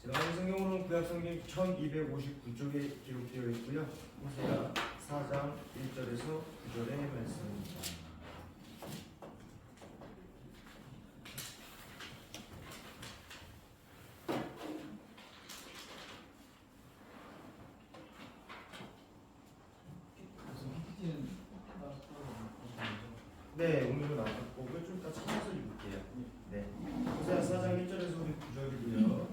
제가 가진 성경으로는 구약성경 1259쪽에 기록되어 있고요. 호세아 4장 1절에서 9절의 말씀입니다. 네, 오늘은 나왔고 좀 이따 찾아서 읽을게요. 네, 호세아 4장 1절에서 우리 9절이고요.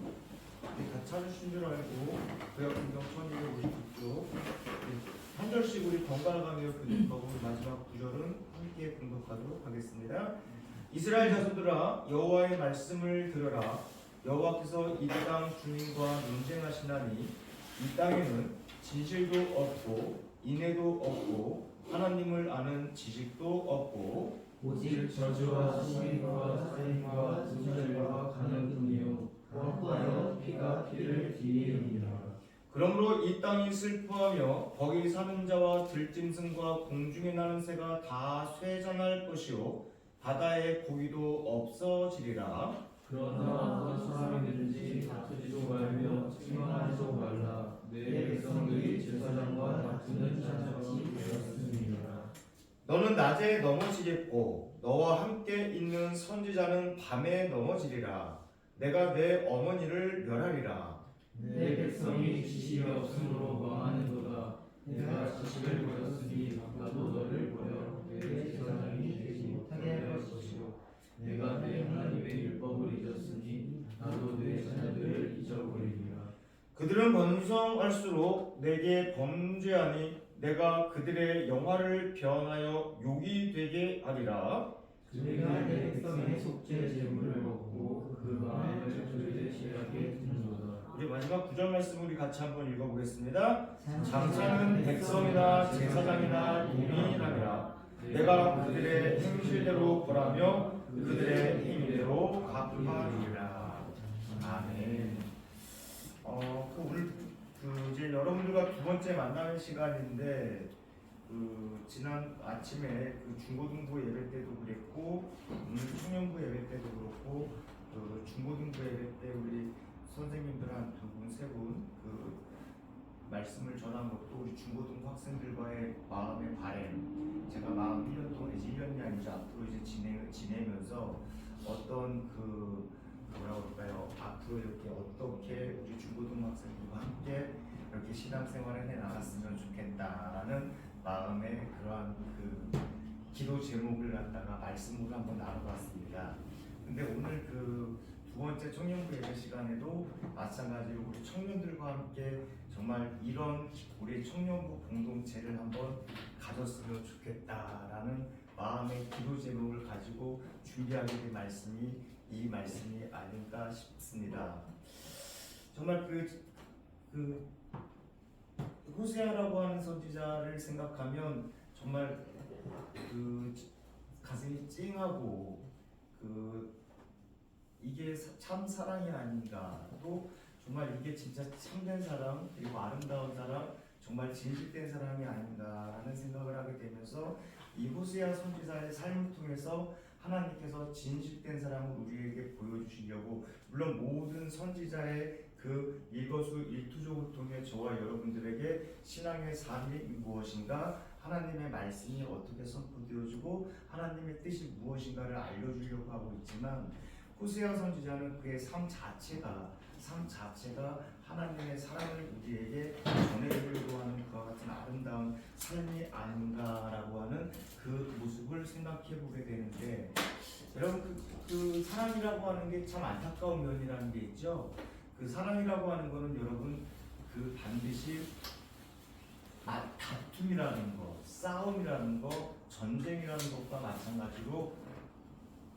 다 찾으신 줄 알고 구약성경 1259쪽 한 절씩 우리 번갈아가며 교독하고 마지막 9절은 함께 공독하도록 하겠습니다. 이스라엘 자손들아 여호와의 말씀을 들으라. 여호와께서 이 땅 주민과 논쟁하시나니 이 땅에는 진실도 없고 인애도 없고 하나님을 아는 지식도 없고 오직 저주와 시기와 살인과 분절과 간음뿐이요 거하여 피가 피를 뒤이느니라. 그러므로 이 땅이 슬퍼하며 거기 사는 자와 들짐승과 공중에 나는 새가 다 쇠잔할 것이요 바다의 고기도 없어지리라. 그러나 어떤 사람이든지 다투지도 말며 책망하지도 말라. 내 백성들이 제사장과 다투는 자같이 되었음이니라. 너는 낮에 넘어지겠고 너와 함께 있는 선지자는 밤에 넘어지리라. 내가 내 어머니를 멸하리라. 내 백성이 지식이 없으므로 망하는도다. 내가 지식을 버렸으니 나도 너를 버려 내 제사장이 되지 못하게 할 것이요 내가 내 하나님의 율법을 잊었으니 나도 내 자녀들을 잊어버리리라. 그들은 번성할수록 내게 범죄하니 내가 그들의 영화를 변하여 욕이 되게 하리라. 내가 내 백성의 속죄 제물을 먹고 그 마음을 그들의 죄악에 듣는도다. 우리 마지막 9절 말씀 우리 같이 한번 읽어보겠습니다. 장차는 백성이나 제사장이나 노민이라니라. 내가 그들의 행실대로 벌하며 그들의 행위대로 갚아주리라. 아멘. 오늘 이제 여러분들과 두 번째 만나는 시간인데 지난 아침에 중고등부 예배 때도 그랬고 오늘 청년부 예배 때도 그렇고 중고등부 예배 때 우리 선생님들 한 두 분, 세 분 말씀을 전한 것도 우리 중고등부 학생들과의 마음의 바램 제가 마음 1년 동안 이제 1년이 아니죠 앞으로 이제 지내면서 어떤 뭐라 그럴까요? 앞으로 이렇게 어떻게 우리 중고등부 학생들과 함께 이렇게 신앙생활을 해 나갔으면 좋겠다라는 마음의 그러한 기도 제목을 갖다가 말씀으로 한번 나눠봤습니다. 근데 오늘 두 번째 청년부 예배 시간에도 마찬가지로 우리 청년들과 함께 정말 이런 우리 청년부 공동체를 한번 가졌으면 좋겠다라는 마음의 기도 제목을 가지고 준비하게 된 말씀이 이 말씀이 아닐까 싶습니다. 정말 호세아라고 하는 선지자를 생각하면 정말 가슴이 찡하고 이게 참 사랑이 아닌가 또 정말 이게 진짜 참된 사랑 그리고 아름다운 사랑 정말 진실된 사랑이 아닌가라는 생각을 하게 되면서 이 호세아 선지자의 삶을 통해서 하나님께서 진실된 사랑을 우리에게 보여주시려고 물론 모든 선지자의 일거수일투족을 통해 저와 여러분들에게 신앙의 삶이 무엇인가 하나님의 말씀이 어떻게 선포되어지고 하나님의 뜻이 무엇인가를 알려주려고 하고 있지만 호세아 선지자는 그의 삶 자체가 하나님의 사랑을 우리에게 전해주려고 하는 그와 같은 아름다운 삶이 아닌가라고 하는 그 모습을 생각해 보게 되는데 여러분 그 사랑이라고 하는 게 참 안타까운 면이라는 게 있죠. 그 사랑이라고 하는 거는 여러분 반드시 다툼이라는 거, 싸움이라는 거, 전쟁이라는 것과 마찬가지로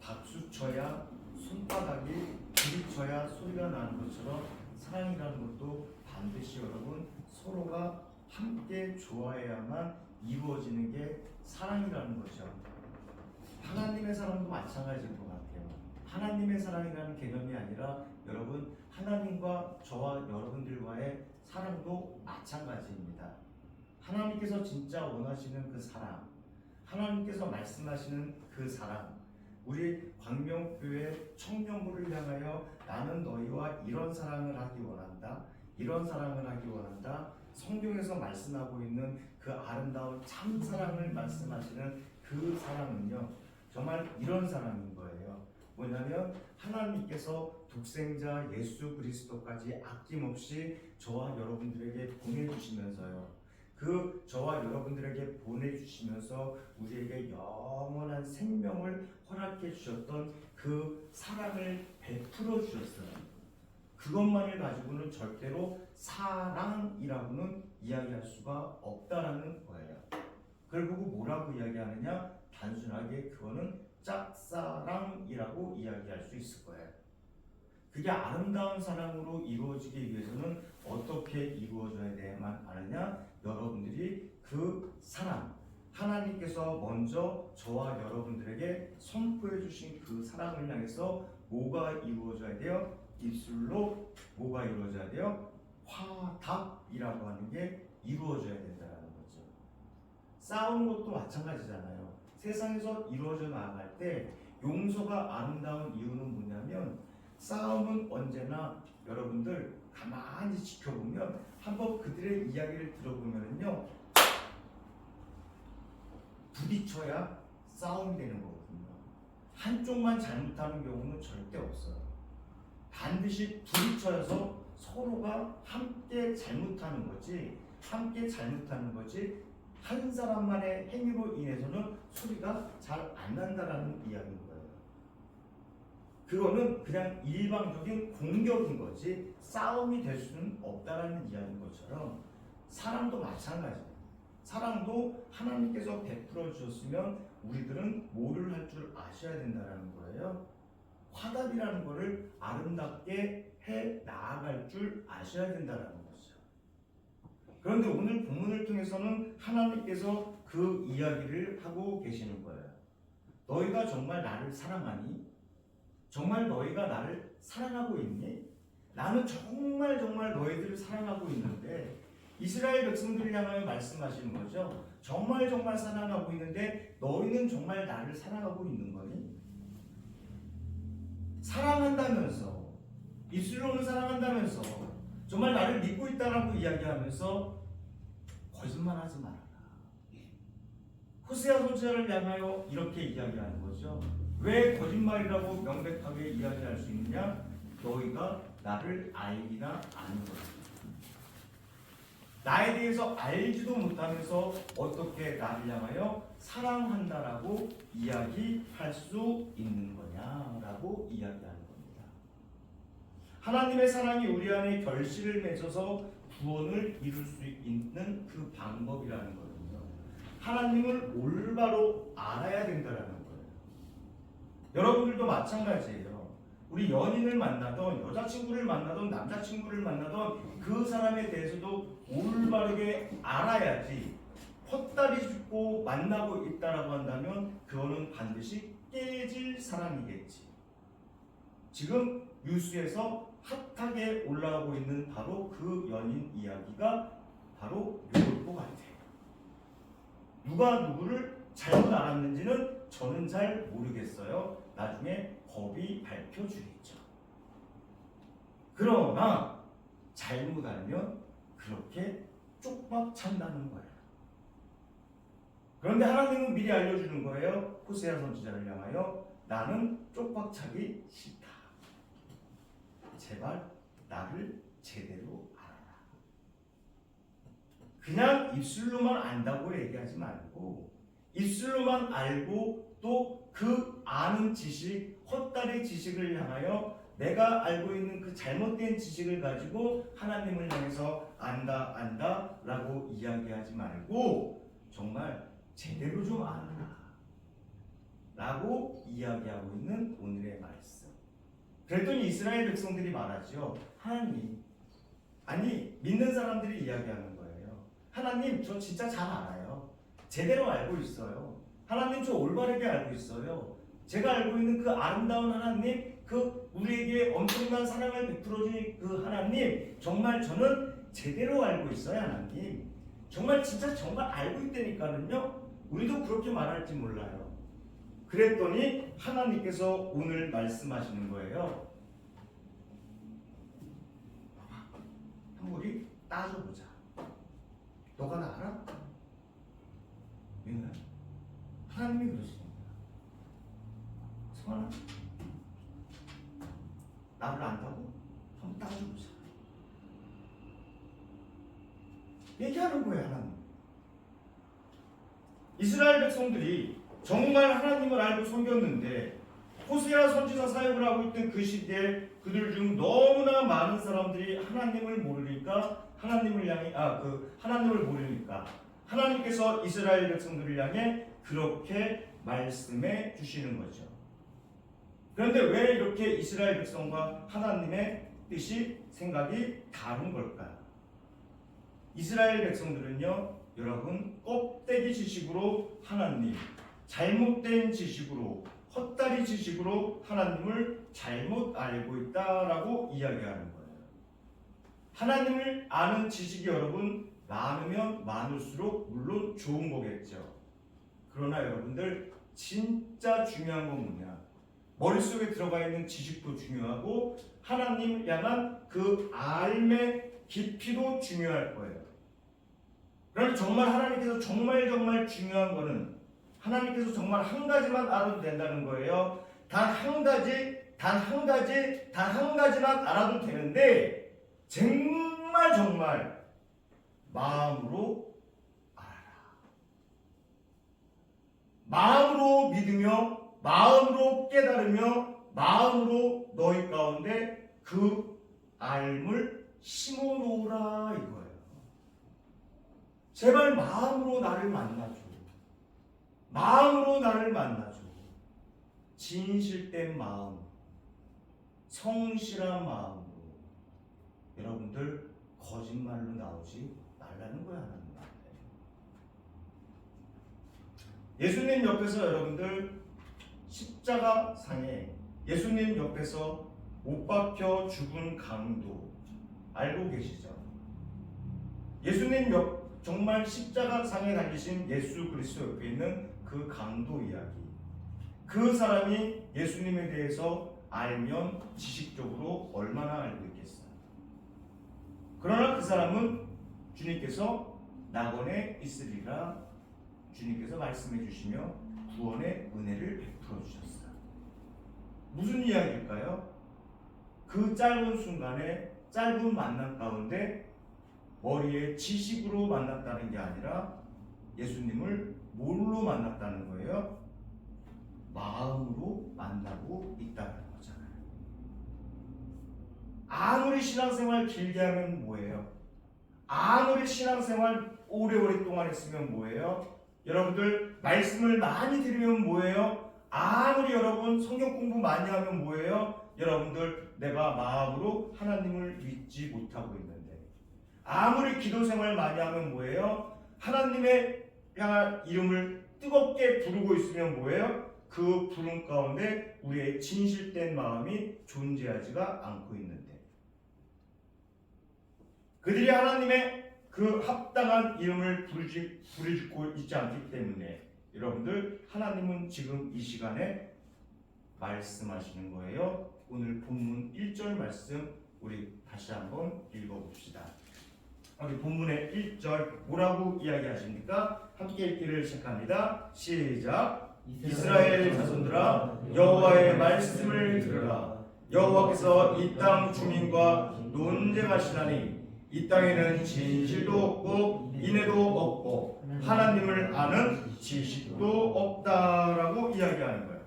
박수 쳐야 손바닥이 부딪혀야 소리가 나는 것처럼 사랑이라는 것도 반드시 여러분 서로가 함께 좋아해야만 이루어지는 게 사랑이라는 거죠. 하나님의 사랑도 마찬가지인 것 같아요. 하나님의 사랑이라는 개념이 아니라 여러분 하나님과 저와 여러분들과의 사랑도 마찬가지입니다. 하나님께서 진짜 원하시는 그 사랑, 하나님께서 말씀하시는 그 사랑, 우리 광명교회 청년부를 향하여 나는 너희와 이런 사랑을 하기 원한다. 이런 사랑을 하기 원한다. 성경에서 말씀하고 있는 그 아름다운 참 사랑을 말씀하시는 그 사랑은요, 정말 이런 사랑인 거예요. 뭐냐면 하나님께서 독생자 예수 그리스도까지 아낌없이 저와 여러분들에게 보내주시면서요, 그 저와 여러분들에게 보내주시면서 우리에게 영원한 생명을 허락해 주셨던 그 사랑을 베풀어 주셨어요. 그것만을 가지고는 절대로 사랑이라고는 이야기할 수가 없다라는 거예요. 그걸 보고 뭐라고 이야기하느냐? 단순하게 그거는 짝사랑이라고 이야기할 수 있을 거예요. 그게 아름다운 사랑으로 이루어지기 위해서는 어떻게 이루어져야 돼야만 하느냐? 여러분들이 그 사랑, 하나님께서 먼저 저와 여러분들에게 선포해 주신 그 사랑을 향해서 뭐가 이루어져야 돼요? 입술로 뭐가 이루어져야 돼요? 화답이라고 하는 게 이루어져야 된다는 거죠. 싸우는 것도 마찬가지잖아요. 세상에서 이루어져 나갈 때 용서가 아름다운 이유는 뭐냐면, 싸움은 언제나 여러분들 가만히 지켜보면, 한번 그들의 이야기를 들어보면요, 부딪혀야 싸움이 되는 거거든요. 한쪽만 잘못하는 경우는 절대 없어요. 반드시 부딪혀서 서로가 함께 잘못하는 거지, 한 사람만의 행위로 인해서는 소리가 잘 안 난다라는 이야기인 거예요. 그거는 그냥 일방적인 공격인 거지 싸움이 될 수는 없다라는 이야기인 것처럼, 사랑도 마찬가지예요. 사랑도 하나님께서 베풀어 주셨으면 우리들은 뭐를 할 줄 아셔야 된다라는 거예요. 화답이라는 거를 아름답게 해 나아갈 줄 아셔야 된다라는 거죠. 그런데 오늘 본문을 통해서는 하나님께서 그 이야기를 하고 계시는 거예요. 너희가 정말 나를 사랑하니? 정말 너희가 나를 사랑하고 있니? 나는 정말 너희들을 사랑하고 있는데, 이스라엘 백성들을 향하여 말씀하시는 거죠. 정말 사랑하고 있는데 너희는 정말 나를 사랑하고 있는 거니? 사랑한다면서, 입술로는 사랑한다면서, 정말 나를 믿고 있다라고 이야기하면서 거짓말하지 말아라. 호세아 선지자를 향하여 이렇게 이야기하는 거죠. 왜 거짓말이라고 명백하게 이야기할 수 있느냐? 너희가 나를 알기나 아는 거다. 나에 대해서 알지도 못하면서 어떻게 나를 향하여 사랑한다라고 이야기할 수 있는 거냐라고 이야기하는 겁니다. 하나님의 사랑이 우리 안에 결실을 맺어서 구원을 이룰 수 있는 그 방법이라는 거거든요. 하나님을 올바로 알아야 된다라는 거예요. 여러분들도 마찬가지예요. 우리 연인을 만나던, 여자친구를 만나던, 남자친구를 만나던 그 사람에 대해서도 올바르게 알아야지, 헛다리 짚고 만나고 있다라고 한다면 그거는 반드시 깨질 사랑이겠지. 지금 뉴스에서 핫하게 올라오고 있는 바로 그 연인 이야기가 바로 이럴 것 같아요. 누가 누구를 잘못 알았는지는 저는 잘 모르겠어요. 나중에 법이 밝혀주겠죠. 그러나 잘못 알면 그렇게 쪽박 찬다는 거예요. 그런데 하나님은 미리 알려주는 거예요. 호세아 선지자를 향하여 나는 쪽박 차기 싫다. 제발 나를 제대로 알아라. 그냥 입술로만 안다고 얘기하지 말고, 입술로만 알고 또 그 아는 지식, 헛다리 지식을 향하여 내가 알고 있는 그 잘못된 지식을 가지고 하나님을 향해서 안다 라고 이야기하지 말고 정말 제대로 좀 알아라 라고 이야기하고 있는 오늘의 말씀. 그랬더니 이스라엘 백성들이 말하죠. 하나님, 아니 믿는 사람들이 이야기하는 거예요. 하나님, 저 진짜 잘 알아요. 제대로 알고 있어요. 하나님, 저 올바르게 알고 있어요. 제가 알고 있는 그 아름다운 하나님, 그 우리에게 엄청난 사랑을 베풀어 주신 그 하나님, 정말 저는 제대로 알고 있어요. 하나님, 정말 진짜 정말 알고 있다니까는요. 우리도 그렇게 말할지 몰라요. 그랬더니 하나님께서 오늘 말씀하시는 거예요. 한번 우리 따져보자. 너가 나 알아? 민호야? 하나님이 그러십니다. 성환아, 나를 안다고? 한번 따져보자. 얘기하는 거예요, 하나님. 이스라엘 백성들이 정말 하나님을 알고 섬겼는데 호세아 선지자 사역을 하고 있던 그 시대에 그들 중 너무나 많은 사람들이 하나님을 모르니까 하나님을 모르니까 하나님께서 이스라엘 백성들을 향해 그렇게 말씀해 주시는 거죠. 그런데 왜 이렇게 이스라엘 백성과 하나님의 뜻이 생각이 다른 걸까요? 이스라엘 백성들은요, 여러분, 껍데기 지식으로 하나님, 잘못된 지식으로, 헛다리 지식으로 하나님을 잘못 알고 있다라고 이야기하는 거예요. 하나님을 아는 지식이 여러분 많으면 많을수록 물론 좋은 거겠죠. 그러나 여러분들 진짜 중요한 건 뭐냐? 머릿속에 들어가 있는 지식도 중요하고 하나님을 향한 그 알의 깊이도 중요할 거예요. 그런데 정말 하나님께서 정말 중요한 거는 하나님께서 정말 한 가지만 알아도 된다는 거예요. 단 한 가지만 알아도 되는데 정말 마음으로 알아라. 마음으로 믿으며 마음으로 깨달으며 마음으로 너희 가운데 그 알을 심어 놓으라 이거예요. 제발 마음으로 나를 만나줘. 마음으로 나를 만나줘. 진실된 마음, 성실한 마음으로. 여러분들 거짓말로 나오지 말라는 거야, 하나님한테. 예수님 옆에서 여러분들 십자가 상에 예수님 옆에서 못 박혀 죽은 강도 알고 계시죠? 예수님 옆 정말 십자가 상에 달리신 예수 그리스도 옆에 있는 그 강도 이야기. 그 사람이 예수님에 대해서 알면 지식적으로 얼마나 알고 있겠어요. 그러나 그 사람은 주님께서 낙원에 있으리라 주님께서 말씀해 주시며 구원의 은혜를 베풀어 주셨어요. 무슨 이야기일까요? 그 짧은 순간에 짧은 만남 가운데 머리에 지식으로 만났다는 게 아니라 예수님을 뭘로 만났다는 거예요? 마음으로 만나고 있다는 거잖아요. 아무리 신앙생활 길게 하면 뭐예요? 아무리 신앙생활 오래오래 동안 했으면 뭐예요? 여러분들 말씀을 많이 들으면 뭐예요? 아무리 여러분 성경 공부 많이 하면 뭐예요? 여러분들 내가 마음으로 하나님을 믿지 못하고 있는데 아무리 기도 생활 많이 하면 뭐예요? 하나님의 향한 이름을 뜨겁게 부르고 있으면 뭐예요? 그 부름 가운데 우리의 진실된 마음이 존재하지가 않고 있는데 그들이 하나님의 그 합당한 이름을 부르짖고 있지 않기 때문에 여러분들 하나님은 지금 이 시간에 말씀하시는 거예요. 오늘 본문 1절 말씀 우리 다시 한번 읽어봅시다. 우리 본문의 1절 뭐라고 이야기하십니까? 함께 읽기를 시작합니다. 시작. 이스라엘 자손들아 여호와의 말씀을 들으라. 여호와께서 이 땅 주민과 논쟁하시나니 이 땅에는 진실도 없고 인애도 없고 하나님을 아는 지식도 없다라고 이야기하는 거예요.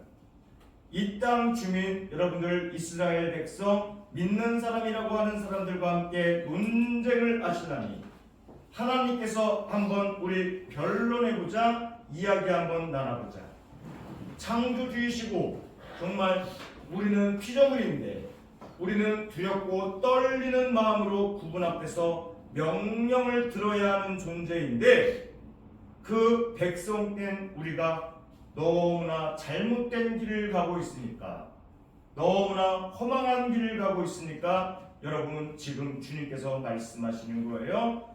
이 땅 주민 여러분들 이스라엘 백성 믿는 사람이라고 하는 사람들과 함께 논쟁을 하시나니 하나님께서 한번 우리 변론해보자, 이야기 한번 나눠보자. 창조주이시고 정말 우리는 피조물인데 우리는 두렵고 떨리는 마음으로 그분 앞에서 명령을 들어야 하는 존재인데 그 백성된 우리가 너무나 잘못된 길을 가고 있으니까 너무나 허망한 길을 가고 있으니까 여러분 지금 주님께서 말씀하시는 거예요.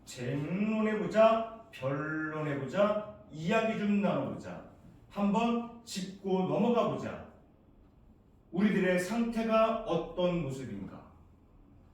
쟁론해보자, 변론해보자, 이야기 좀 나눠보자. 한번 짚고 넘어가 보자. 우리들의 상태가 어떤 모습인가?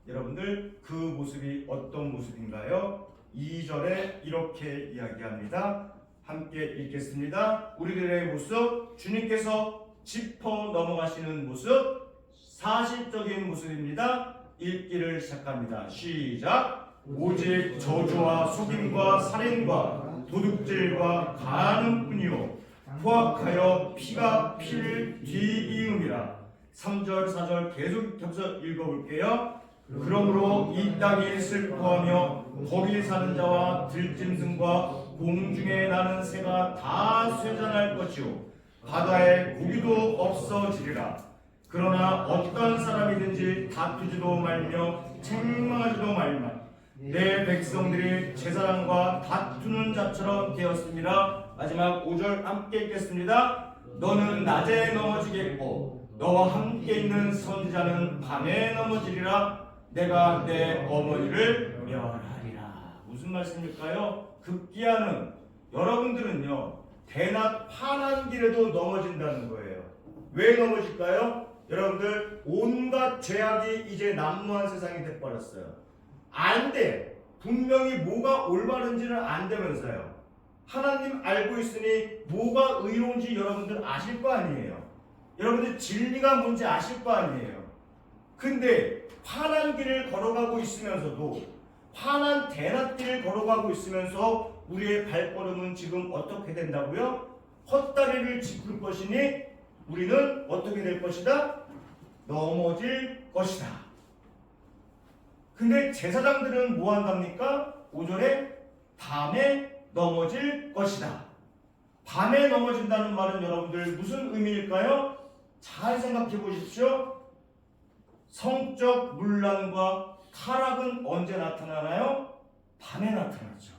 여러분들 그 모습이 어떤 모습인가요? 2절에 이렇게 이야기합니다. 함께 읽겠습니다. 우리들의 모습, 주님께서 짚어 넘어가시는 모습, 사실적인 모습입니다. 읽기를 시작합니다. 시작. 오직 저주와 속임과 살인과 도둑질과 간음뿐이요 포악하여 피가 피를 뒤이음이라. 3절 4절 계속 겹쳐 읽어볼게요. 그러므로 이 땅이 슬퍼하며 거기 사는 자와 들짐승과 공중에 나는 새가 다 쇠잔할 것이요 바다에 고기도 없어지리라. 그러나 어떤 사람이든지 다투지도 말며 책망하지도 말마. 내 백성들이 제사장과 다투는 자처럼 되었습니다. 마지막 5절 함께 읽겠습니다. 너는 낮에 넘어지겠고 너와 함께 있는 선지자는 밤에 넘어지리라. 내가 내 어머니를 멸하리라. 무슨 말씀일까요? 급기야는 여러분들은요 대낮 환한 길에도 넘어진다는 거예요. 왜 넘어질까요? 여러분들 온갖 죄악이 이제 난무한 세상이 돼버렸어요. 안 돼. 분명히 뭐가 올바른지는 안 되면서요. 하나님 알고 있으니 뭐가 의로운지 여러분들 아실 거 아니에요. 여러분들 진리가 뭔지 아실 거 아니에요. 근데 환한 길을 걸어가고 있으면서도 환한 대낮길을 걸어가고 있으면서 우리의 발걸음은 지금 어떻게 된다고요? 헛다리를 짚을 것이니 우리는 어떻게 될 것이다? 넘어질 것이다. 근데 제사장들은 뭐 한답니까? 5절에 밤에 넘어질 것이다. 밤에 넘어진다는 말은 여러분들 무슨 의미일까요? 잘 생각해 보십시오. 성적 문란과 타락은 언제 나타나나요? 밤에 나타나죠.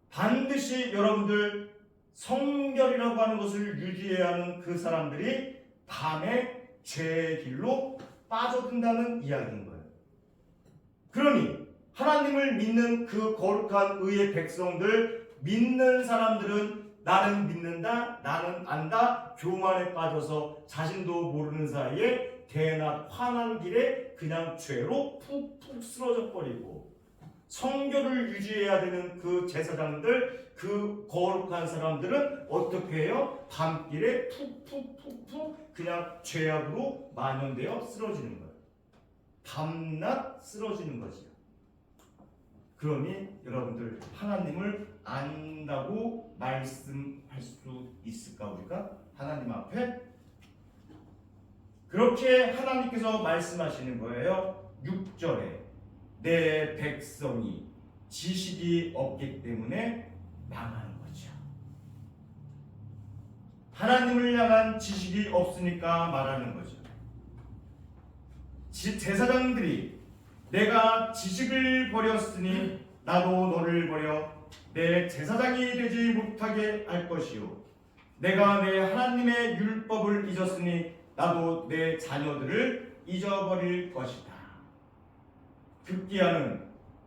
반드시 여러분들 성결이라고 하는 것을 유지해야 하는 그 사람들이 밤에 죄의 길로 빠져든다는 이야기인 거예요. 그러니 하나님을 믿는 그 거룩한 의의 백성들, 믿는 사람들은 나는 믿는다, 나는 안다, 교만에 빠져서 자신도 모르는 사이에 대낮 환한 길에 그냥 죄로 푹푹 쓰러져 버리고, 성결을 유지해야 되는 그 제사장들, 그 거룩한 사람들은 어떻게 해요? 밤길에 푹푹푹푹 그냥 죄악으로 만연되어 쓰러지는 거예요. 밤낮 쓰러지는 거지요. 그러니 여러분들 하나님을 안다고 말씀할 수 있을까? 우리가 하나님 앞에 그렇게 하나님께서 말씀하시는 거예요. 6절에 내 백성이 지식이 없기 때문에 망하는 거죠. 하나님을 향한 지식이 없으니까 말하는 거죠. 제사장들이 내가 지식을 버렸으니 나도 너를 버려 내 제사장이 되지 못하게 할 것이요 내가 내 하나님의 율법을 잊었으니 나도 내 자녀들을 잊어버릴 것이다. 급기야는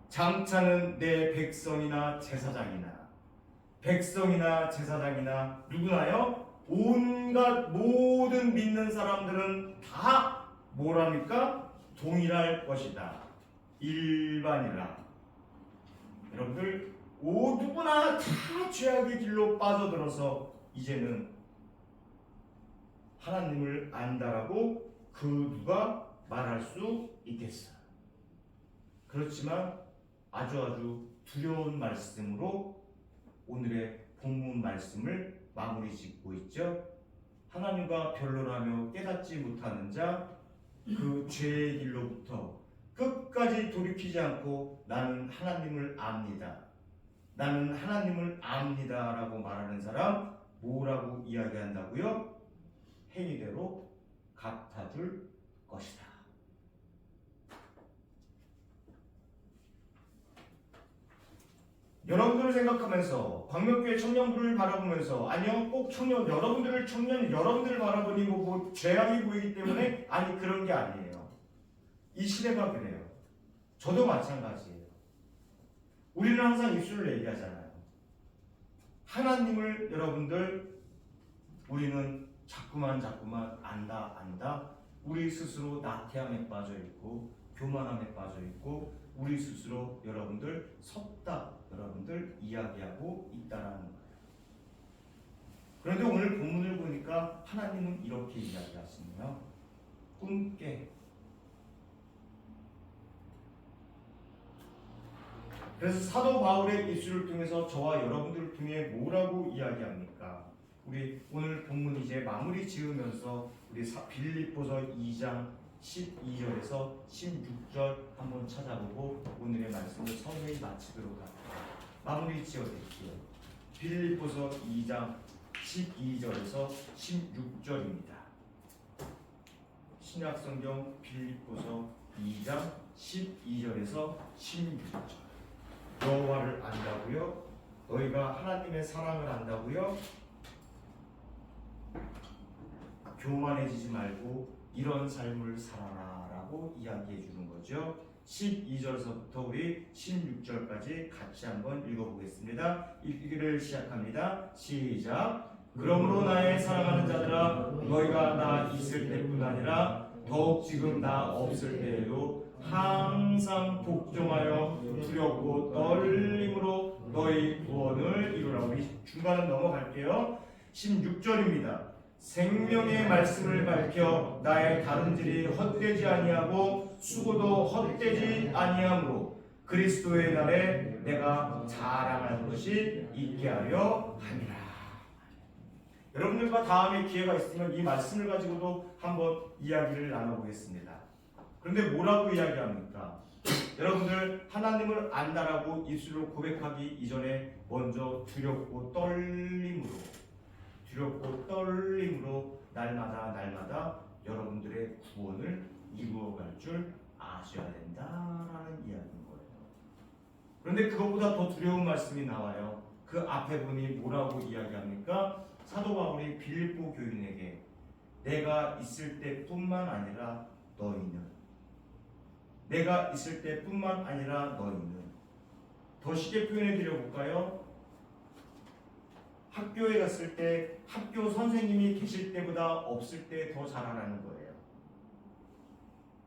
장차는 내 백성이나 제사장이나 누구나요? 온갖 모든 믿는 사람들은 다 뭐랍니까? 동일할 것이다. 일반이라. 여러분들 누구나 다 죄악의 길로 빠져들어서 이제는 하나님을 안다라고 그 누가 말할 수 있겠어요. 그렇지만 아주 두려운 말씀으로 오늘의 본문 말씀을 마무리 짓고 있죠. 하나님과 변론하며 깨닫지 못하는 자, 그 죄의 길로부터 끝까지 돌이키지 않고 나는 하나님을 압니다. 나는 하나님을 압니다라고 말하는 사람 뭐라고 이야기한다고요? 행위대로 갚아줄 것이다. 여러분들을 생각하면서 광명교회 청년부를 바라보면서 아니요 꼭 여러분들을 바라보니 뭐 죄악이 보이기 때문에 아니 그런 게 아니에요. 이 시대가 그래요. 저도 마찬가지예요. 우리는 항상 입술로 얘기하잖아요. 하나님을 여러분들 우리는 자꾸만 안다. 우리 스스로 나태함에 빠져 있고 교만함에 빠져 있고 우리 스스로 여러분들 섰다 여러분들 이야기하고 있다라는 거예요. 그런데 오늘 본문을 보니까 하나님은 이렇게 이야기하시네요. 꿈깨. 그래서 사도 바울의 입술을 통해서 저와 여러분들을 통해 뭐라고 이야기합니까? 우리 오늘 본문 이제 마무리 지으면서 우리 빌립보서 2장 12절에서 16절 한번 찾아보고 오늘의 말씀을 서서히 마치도록 할게요. 마무리 지어드릴게요. 빌립보서 2장 12절에서 16절입니다. 신약성경 빌립보서 2장 12절에서 16절. 여호와를 안다고요? 너희가 하나님의 사랑을 안다고요? 교만해지지 말고 이런 삶을 살아라 라고 이야기해 주는 거죠. 12절서부터 우리 16절까지 같이 한번 읽어보겠습니다. 읽기를 시작합니다. 시작. 그러므로 나의 사랑하는 자들아 너희가 나 있을 때뿐 아니라 더욱 지금 나 없을 때에도 항상 복종하여 두렵고 떨림으로 너희 구원을 이루라. 우리 중간은 넘어갈게요. 16절입니다. 생명의 말씀을 밝혀 나의 다른질이 헛되지 아니하고 수고도 헛되지 아니하므로 그리스도의 날에 내가 자랑할 것이 있게 하려 함이라. 여러분들과 다음에 기회가 있으면 이 말씀을 가지고도 한번 이야기를 나눠보겠습니다. 그런데 뭐라고 이야기합니까? 여러분들 하나님을 안다라고 입술로 고백하기 이전에 먼저 두렵고 떨림으로 날마다 여러분들의 구원을 이루어갈 줄 아셔야 된다라는 이야기인 거예요. 그런데 그것보다 더 두려운 말씀이 나와요. 그 앞에 보니 뭐라고 이야기합니까? 사도 바울이 빌립보 교인에게 내가 있을 때뿐만 아니라 너희는 더 쉽게 표현해 드려 볼까요? 학교에 갔을 때 학교 선생님이 계실 때보다 없을 때 더 잘하라는 거예요.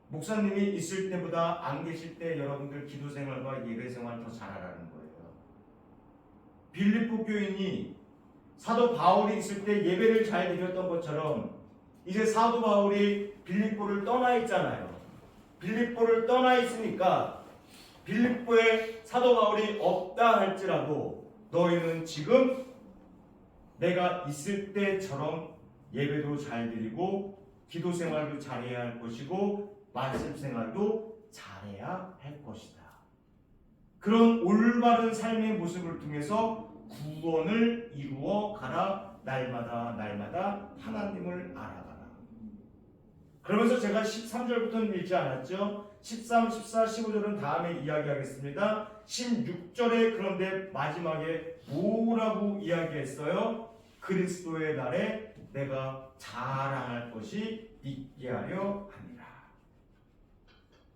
목사님이 있을 때보다 안 계실 때 여러분들 기도 생활과 예배 생활 더 잘하라는 거예요. 빌립보 교인이 사도 바울이 있을 때 예배를 잘 드렸던 것처럼 이제 사도 바울이 빌립보를 떠나 있잖아요. 빌립보를 떠나 있으니까 빌립보에 사도 바울이 없다 할지라도 너희는 지금 내가 있을 때처럼 예배도 잘 드리고 기도 생활도 잘해야 할 것이고 말씀 생활도 잘해야 할 것이다. 그런 올바른 삶의 모습을 통해서 구원을 이루어 가라. 날마다 하나님을 알아가라. 그러면서 제가 13절부터는 읽지 않았죠. 13, 14, 15절은 다음에 이야기하겠습니다. 16절에 그런데 마지막에 뭐라고 이야기했어요? 그리스도의 날에 내가 자랑할 것이 있게 하려 함이라.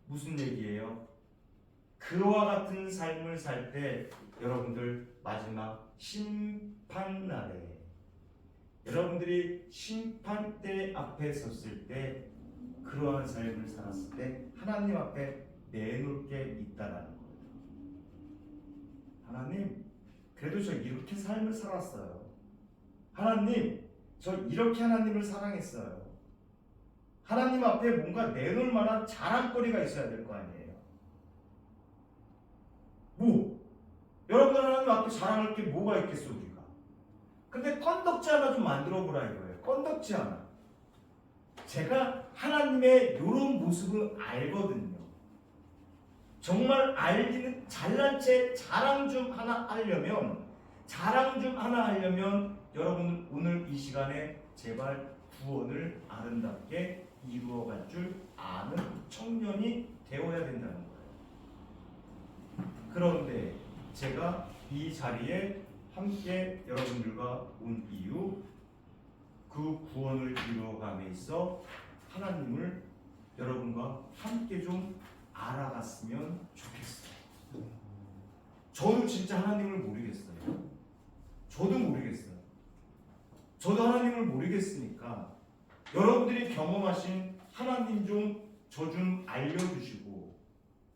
무슨 얘기예요? 그와 같은 삶을 살 때 여러분들 마지막 심판날에 여러분들이 심판대 앞에 섰을 때 그러한 삶을 살았을 때 하나님 앞에 내놓을 게 있다라는 거예요. 하나님, 그래도 저 이렇게 삶을 살았어요. 하나님, 저 이렇게 하나님을 사랑했어요. 하나님 앞에 뭔가 내놓을 만한 자랑거리가 있어야 될 거 아니에요. 여러분들 하나님 앞에 자랑할 게 뭐가 있겠어 우리가. 근데 건덕지 하나 좀 만들어 보라 이거예요. 건덕지 하나. 제가 하나님의 이런 모습을 알거든요. 정말 알기는 잘난 채 자랑 좀 하나 하려면 여러분 오늘 이 시간에 제발 구원을 아름답게 이루어갈 줄 아는 청년이 되어야 된다는 거예요. 그런데 제가 이 자리에 함께 여러분들과 온 이유, 그 구원을 이루어감에 있어 하나님을 여러분과 함께 좀 알아갔으면 좋겠어요. 저는 진짜 하나님을 모르겠어요. 저도 모르겠어요. 저도 하나님을 모르겠으니까 여러분들이 경험하신 하나님 좀 저 좀 알려주시고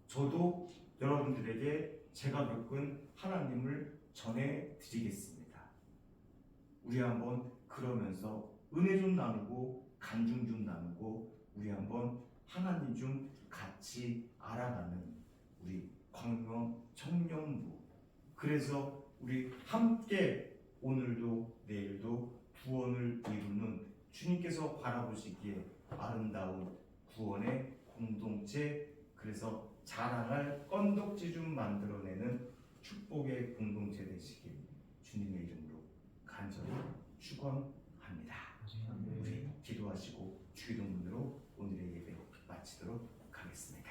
저도 여러분들에게 제가 겪은 하나님을 전해드리겠습니다. 우리 한번 그러면서 은혜 좀 나누고 간증 좀 나누고 우리 한번 하나님 좀 같이 알아가는 우리 광명 청년부, 그래서 우리 함께 오늘도 내일도 구원을 이루는 주님께서 바라보시기에 아름다운 구원의 공동체, 그래서 자랑할 건덕지 좀 만들어내는 축복의 공동체 되시길 주님의 이름으로 간절히 축원합니다. 우리 기도하시고 주기도문으로 오늘의 예배 마치도록 하겠습니다.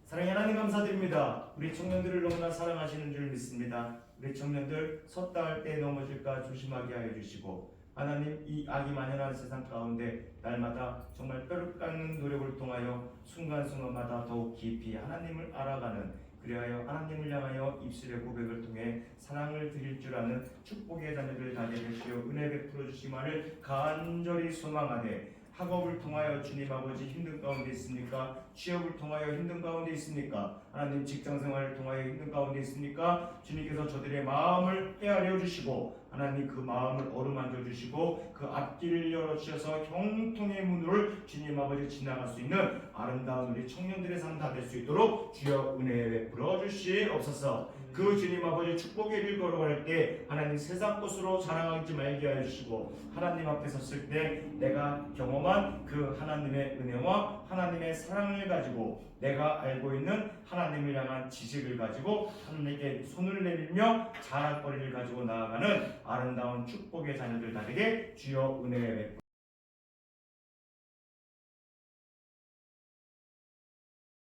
사랑의 하나님 감사드립니다. 우리 청년들을 너무나 사랑하시는 줄 믿습니다. 우리 청년들 섰다 할 때 넘어질까 조심하게 하여 주시고 하나님, 이 악이 만연한 세상 가운데 날마다 정말 뼈를 깎는 노력을 통하여 순간순간마다 더욱 깊이 하나님을 알아가는, 그리하여 하나님을 향하여 입술의 고백을 통해 사랑을 드릴 줄 아는 축복의 자녀들 되게 되시어 은혜 베풀어 주시기를 간절히 소망하되, 학업을 통하여 주님 아버지 힘든 가운데 있습니까? 취업을 통하여 힘든 가운데 있습니까? 하나님 직장생활을 통하여 힘든 가운데 있습니까? 주님께서 저들의 마음을 헤아려 주시고 하나님 그 마음을 어루만져 주시고 그 앞길을 열어주셔서 형통의 문을 주님 아버지 지나갈 수 있는 아름다운 우리 청년들의 삶 다 될 수 있도록 주여 은혜 베풀어 주시옵소서. 그 주님 아버지 축복의 길 걸어갈 때 하나님 세상 것으로 자랑하지 말게 하여 주시고 하나님 앞에 섰을 때 내가 경험한 그 하나님의 은혜와 하나님의 사랑을 가지고 내가 알고 있는 하나님을 향한 지식을 가지고 하나님께 손을 내밀며 자랑거리를 가지고 나아가는 아름다운 축복의 자녀들 되게 주여 은혜 베풀어